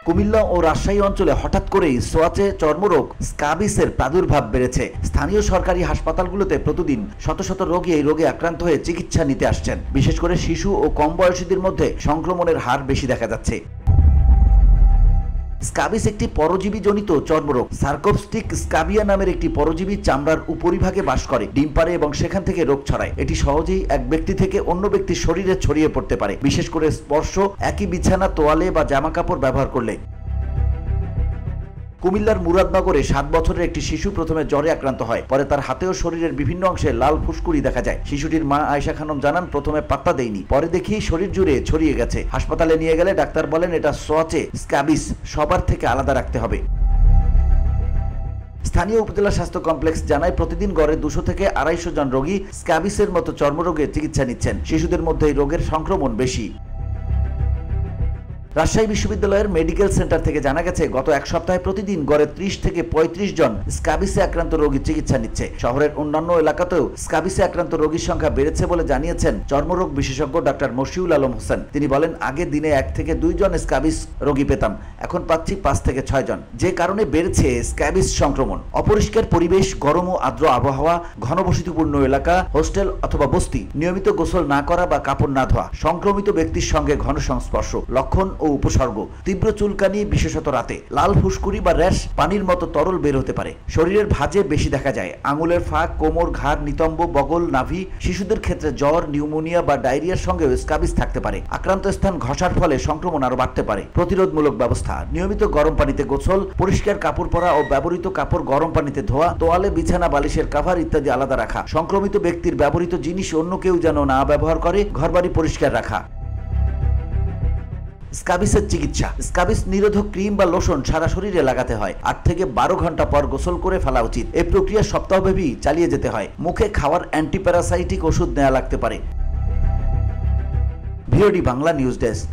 কুমিল্লা ও রাজশাহী অঞ্চলে হঠাৎ করেই সোয়াচে চর্মরোগ স্কাবিসের প্রাদুর্ভাব বেড়েছে। স্থানীয় সরকারি হাসপাতালগুলোতে প্রতিদিন শত শত রোগী এই রোগে আক্রান্ত হয়ে চিকিৎসা নিতে আসছেন। বিশেষ করে শিশু ও কম বয়সীদের মধ্যে সংক্রমণের হার বেশি দেখা যাচ্ছে। স্কাবিস একটি পরজীবী জনিত চর্মরোগ। সার্কোপস্টিক স্কাবিয়া নামের একটি পরজীবী চামড়ার উপরিভাগে বাস করে, ডিম পাড়ে এবং সেখান থেকে রোগ ছড়ায়। এটি সহজেই এক ব্যক্তি থেকে অন্য ব্যক্তির শরীরে ছড়িয়ে পড়তে পারে, বিশেষ করে স্পর্শ, একই বিছানা, তোয়ালে বা জামা কাপড় ব্যবহার করলে। কুমিল্লার মুরাদনগরে 7 বছরের একটি শিশু প্রথমে জ্বরে আক্রান্ত হয়, পরে তার হাতে ও শরীরের বিভিন্ন অংশে লাল ফুসকুড়ি দেখা যায়। শিশুটির মা আয়েশা খানম জানান, প্রথমে পাত্তা দেয়নি, পরে দেখি শরীর জুড়ে ছড়িয়ে গেছে। হাসপাতালে নিয়ে গেলে ডাক্তার বলেন এটা সোয়াচে স্কাবিস, সবার থেকে আলাদা রাখতে হবে। স্থানীয় উপজেলা স্বাস্থ্য কমপ্লেক্স জানায়, প্রতিদিন গড়ে 200 থেকে 250 জন রোগী স্কাবিসের মতো চর্মরোগে চিকিৎসা নিচ্ছেন। শিশুদের মধ্যে এই রোগের সংক্রমণ বেশি। রাজশাহী বিশ্ববিদ্যালয়ের মেডিকেল সেন্টার থেকে জানা গেছে, গত এক সপ্তাহে প্রতিদিন গড়ে 30 থেকে 35 জন স্কাবিসে আক্রান্ত রোগীর চিকিৎসা নিচ্ছে। শহরের অন্যান্য এলাকাতেও স্কাবিসে আক্রান্ত রোগীর সংখ্যা বেড়েছে বলে জানিয়েছেন চর্মরোগ বিশেষজ্ঞ ডাক্তার মশিউল আলম হোসেন। তিনি বলেন, আগে দিনে 1 থেকে 2 জন স্কাবিস রোগী পেতাম, এখন পাচ্ছি 5 থেকে 6 জন, যে কারণে বেড়েছে স্কাবিস সংক্রমণ। অপরিষ্কার পরিবেশ, গরম ও আর্দ্র আবহাওয়া, ঘনবসতিপূর্ণ এলাকা, হোস্টেল অথবা বস্তি, নিয়মিত গোসল না করা বা কাপড় না ধোয়া, সংক্রমিত ব্যক্তির সঙ্গে ঘন সংস্পর্শ, লক্ষণ ও উপসর্গ: তীব্র চুলকানি, বিশেষত রাতে, লাল ফুসকুড়ি বা র্যাশ, পানির মতো তরল বের হতে পারে, শরীরের ভাঁজে বেশি দেখা যায়, আঙুলের ফাঁক, কোমর, ঘাড়, নিতম্ব, বগল, নাভি। শিশুদের ক্ষেত্রে জ্বর, নিউমোনিয়া বা ডায়রিয়ার সঙ্গেও স্কাবিস থাকতে পারে। আক্রান্ত স্থান ঘষার ফলে সংক্রমণ আরো বাড়তে পারে। প্রতিরোধমূলক ব্যবস্থা: নিয়মিত গরম পানিতে গোসল, পরিষ্কার কাপড় পরা ও ব্যবহৃত কাপড় গরম পানিতে ধোয়া, তোয়ালে, বিছানা, বালিশের কভার ইত্যাদি আলাদা রাখা, সংক্রমিত ব্যক্তির ব্যবহৃত জিনিস অন্য কেউ যেন না ব্যবহার করে, ঘরবাড়ি পরিষ্কার রাখা। স্কাবিসের চিকিৎসা: স্কাবিস নিরোধক ক্রিম বা লোশন সারা শরীরে লাগাতে হয়। 8 থেকে 12 ঘন্টা পর গোসল করে ফেলা উচিত। এই প্রক্রিয়া সপ্তাহব্যাপী চালিয়ে যেতে হয়। মুখে খাওয়ার অ্যান্টিপ্যারাসাইটিক ওষুধ নেওয়া লাগতে পারে। VOD Bangla news desk.